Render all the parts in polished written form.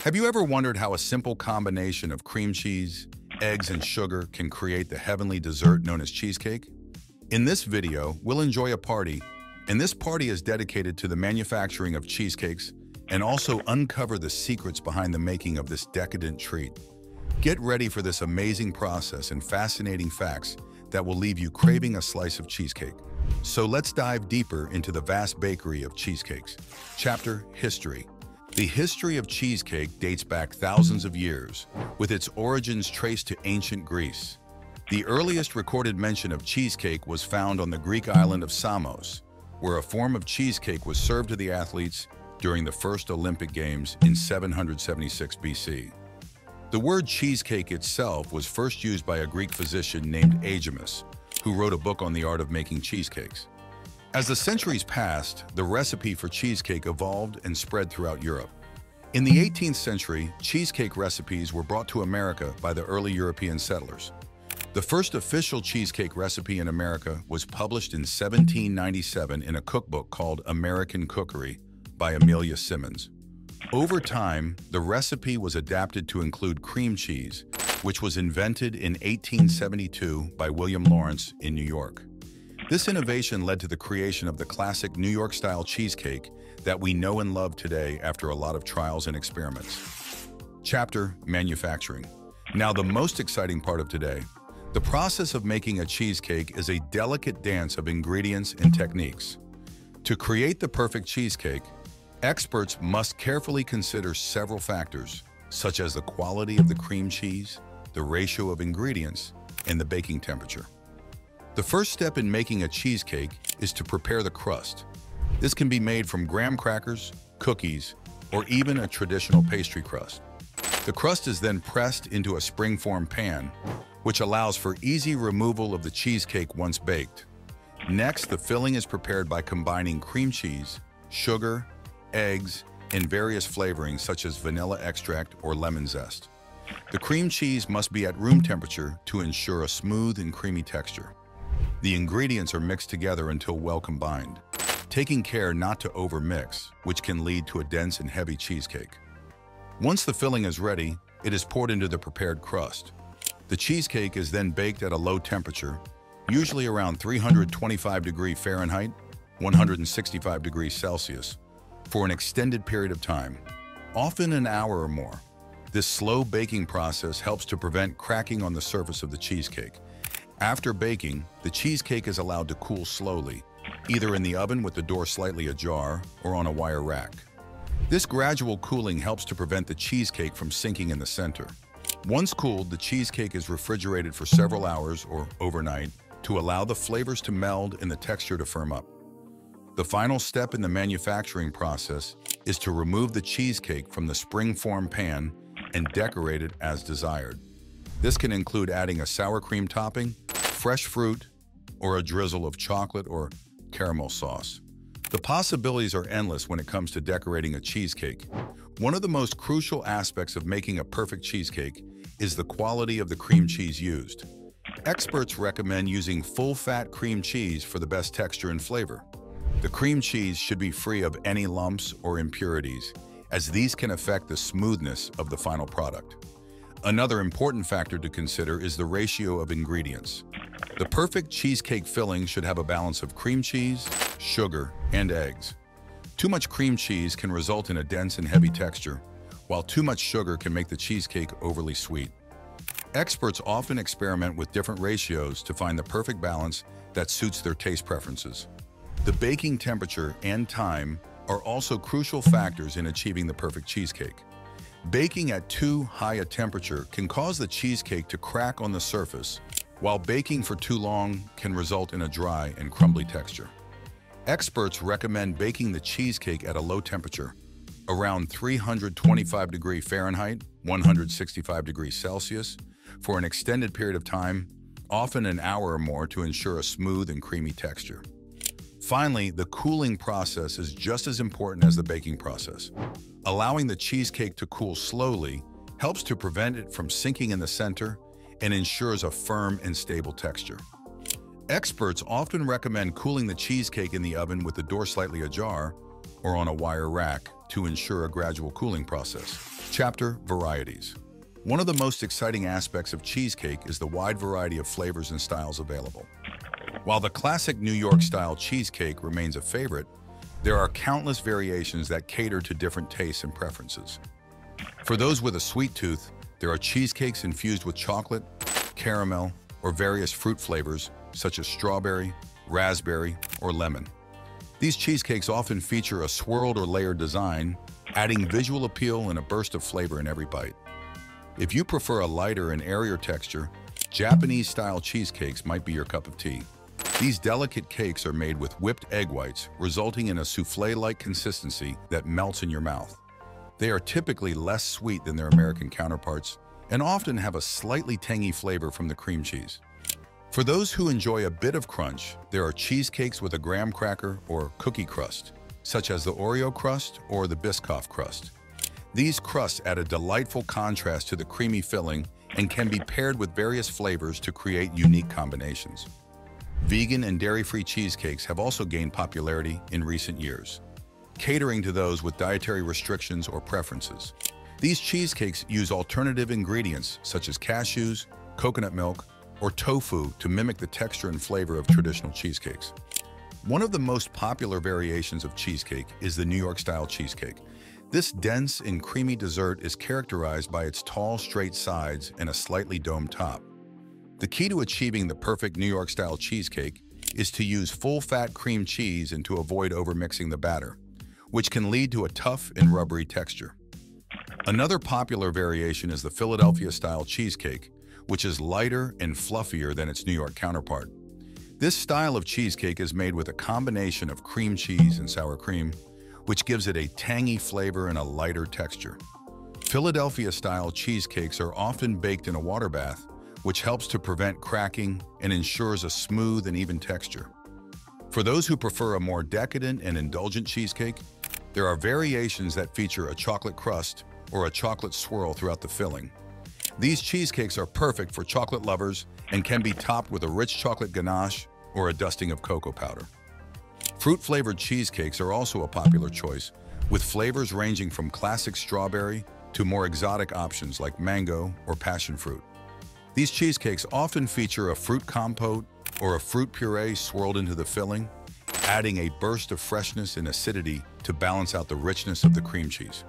Have you ever wondered how a simple combination of cream cheese, eggs, and sugar can create the heavenly dessert known as cheesecake? In this video, we'll enjoy a party, and this party is dedicated to the manufacturing of cheesecakes and also uncover the secrets behind the making of this decadent treat. Get ready for this amazing process and fascinating facts that will leave you craving a slice of cheesecake. So let's dive deeper into the vast bakery of cheesecakes. Chapter History. The history of cheesecake dates back thousands of years, with its origins traced to ancient Greece. The earliest recorded mention of cheesecake was found on the Greek island of Samos, where a form of cheesecake was served to the athletes during the first Olympic Games in 776 BC. The word cheesecake itself was first used by a Greek physician named Aegimus, who wrote a book on the art of making cheesecakes. As the centuries passed, the recipe for cheesecake evolved and spread throughout Europe. In the 18th century, cheesecake recipes were brought to America by the early European settlers. The first official cheesecake recipe in America was published in 1797 in a cookbook called American Cookery by Amelia Simmons. Over time, the recipe was adapted to include cream cheese, which was invented in 1872 by William Lawrence in New York. This innovation led to the creation of the classic New York-style cheesecake that we know and love today after a lot of trials and experiments. Chapter Manufacturing. Now, the most exciting part of today. The process of making a cheesecake is a delicate dance of ingredients and techniques. To create the perfect cheesecake, experts must carefully consider several factors, such as the quality of the cream cheese, the ratio of ingredients, and the baking temperature. The first step in making a cheesecake is to prepare the crust. This can be made from graham crackers, cookies, or even a traditional pastry crust. The crust is then pressed into a spring-form pan, which allows for easy removal of the cheesecake once baked. Next, the filling is prepared by combining cream cheese, sugar, eggs, and various flavorings such as vanilla extract or lemon zest. The cream cheese must be at room temperature to ensure a smooth and creamy texture. The ingredients are mixed together until well combined, taking care not to overmix, which can lead to a dense and heavy cheesecake. Once the filling is ready, it is poured into the prepared crust. The cheesecake is then baked at a low temperature, usually around 325 degrees Fahrenheit, 165 degrees Celsius, for an extended period of time, often an hour or more. This slow baking process helps to prevent cracking on the surface of the cheesecake. After baking, the cheesecake is allowed to cool slowly, either in the oven with the door slightly ajar or on a wire rack. This gradual cooling helps to prevent the cheesecake from sinking in the center. Once cooled, the cheesecake is refrigerated for several hours or overnight to allow the flavors to meld and the texture to firm up. The final step in the manufacturing process is to remove the cheesecake from the spring-form pan and decorate it as desired. This can include adding a sour cream topping, fresh fruit, or a drizzle of chocolate or caramel sauce. The possibilities are endless when it comes to decorating a cheesecake. One of the most crucial aspects of making a perfect cheesecake is the quality of the cream cheese used. Experts recommend using full-fat cream cheese for the best texture and flavor. The cream cheese should be free of any lumps or impurities, as these can affect the smoothness of the final product. Another important factor to consider is the ratio of ingredients. The perfect cheesecake filling should have a balance of cream cheese, sugar, and eggs. Too much cream cheese can result in a dense and heavy texture, while too much sugar can make the cheesecake overly sweet. Experts often experiment with different ratios to find the perfect balance that suits their taste preferences. The baking temperature and time are also crucial factors in achieving the perfect cheesecake. Baking at too high a temperature can cause the cheesecake to crack on the surface, while baking for too long can result in a dry and crumbly texture. Experts recommend baking the cheesecake at a low temperature, around 325 degrees Fahrenheit, 165 degrees Celsius, for an extended period of time, often an hour or more, to ensure a smooth and creamy texture. Finally, the cooling process is just as important as the baking process. Allowing the cheesecake to cool slowly helps to prevent it from sinking in the center and ensures a firm and stable texture. Experts often recommend cooling the cheesecake in the oven with the door slightly ajar or on a wire rack to ensure a gradual cooling process. Chapter: Varieties. One of the most exciting aspects of cheesecake is the wide variety of flavors and styles available. While the classic New York-style cheesecake remains a favorite, there are countless variations that cater to different tastes and preferences. For those with a sweet tooth, there are cheesecakes infused with chocolate, caramel, or various fruit flavors such as strawberry, raspberry, or lemon. These cheesecakes often feature a swirled or layered design, adding visual appeal and a burst of flavor in every bite. If you prefer a lighter and airier texture, Japanese-style cheesecakes might be your cup of tea. These delicate cakes are made with whipped egg whites, resulting in a soufflé-like consistency that melts in your mouth. They are typically less sweet than their American counterparts and often have a slightly tangy flavor from the cream cheese. For those who enjoy a bit of crunch, there are cheesecakes with a graham cracker or cookie crust, such as the Oreo crust or the Biscoff crust. These crusts add a delightful contrast to the creamy filling and can be paired with various flavors to create unique combinations. Vegan and dairy-free cheesecakes have also gained popularity in recent years, catering to those with dietary restrictions or preferences. These cheesecakes use alternative ingredients such as cashews, coconut milk, or tofu to mimic the texture and flavor of traditional cheesecakes. One of the most popular variations of cheesecake is the New York-style cheesecake. This dense and creamy dessert is characterized by its tall, straight sides and a slightly domed top. The key to achieving the perfect New York-style cheesecake is to use full-fat cream cheese and to avoid overmixing the batter, which can lead to a tough and rubbery texture. Another popular variation is the Philadelphia-style cheesecake, which is lighter and fluffier than its New York counterpart. This style of cheesecake is made with a combination of cream cheese and sour cream, which gives it a tangy flavor and a lighter texture. Philadelphia-style cheesecakes are often baked in a water bath, which helps to prevent cracking and ensures a smooth and even texture. For those who prefer a more decadent and indulgent cheesecake, there are variations that feature a chocolate crust or a chocolate swirl throughout the filling. These cheesecakes are perfect for chocolate lovers and can be topped with a rich chocolate ganache or a dusting of cocoa powder. Fruit-flavored cheesecakes are also a popular choice, with flavors ranging from classic strawberry to more exotic options like mango or passion fruit. These cheesecakes often feature a fruit compote or a fruit puree swirled into the filling, adding a burst of freshness and acidity to balance out the richness of the cream cheese.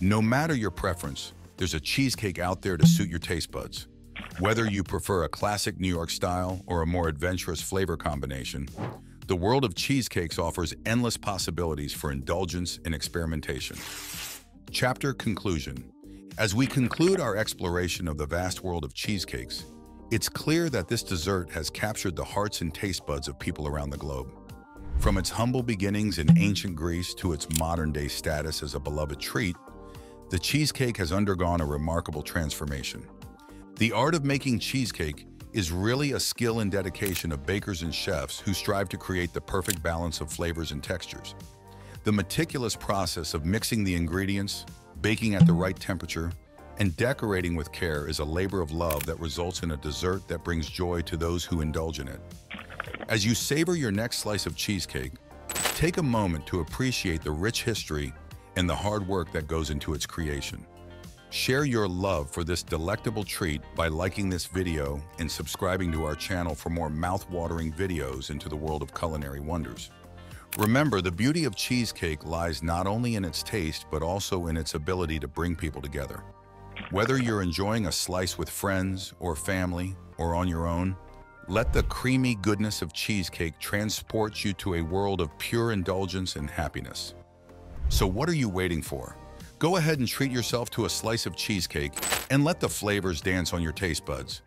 No matter your preference, there's a cheesecake out there to suit your taste buds. Whether you prefer a classic New York style or a more adventurous flavor combination, the world of cheesecakes offers endless possibilities for indulgence and experimentation. Chapter: Conclusion. As we conclude our exploration of the vast world of cheesecakes, it's clear that this dessert has captured the hearts and taste buds of people around the globe. From its humble beginnings in ancient Greece to its modern-day status as a beloved treat, the cheesecake has undergone a remarkable transformation. The art of making cheesecake is really a skill and dedication of bakers and chefs who strive to create the perfect balance of flavors and textures. The meticulous process of mixing the ingredients, baking at the right temperature, and decorating with care is a labor of love that results in a dessert that brings joy to those who indulge in it. As you savor your next slice of cheesecake, take a moment to appreciate the rich history and the hard work that goes into its creation. Share your love for this delectable treat by liking this video and subscribing to our channel for more mouth-watering videos into the world of culinary wonders. Remember, the beauty of cheesecake lies not only in its taste, but also in its ability to bring people together. Whether you're enjoying a slice with friends or family or on your own, let the creamy goodness of cheesecake transport you to a world of pure indulgence and happiness. So what are you waiting for? Go ahead and treat yourself to a slice of cheesecake and let the flavors dance on your taste buds.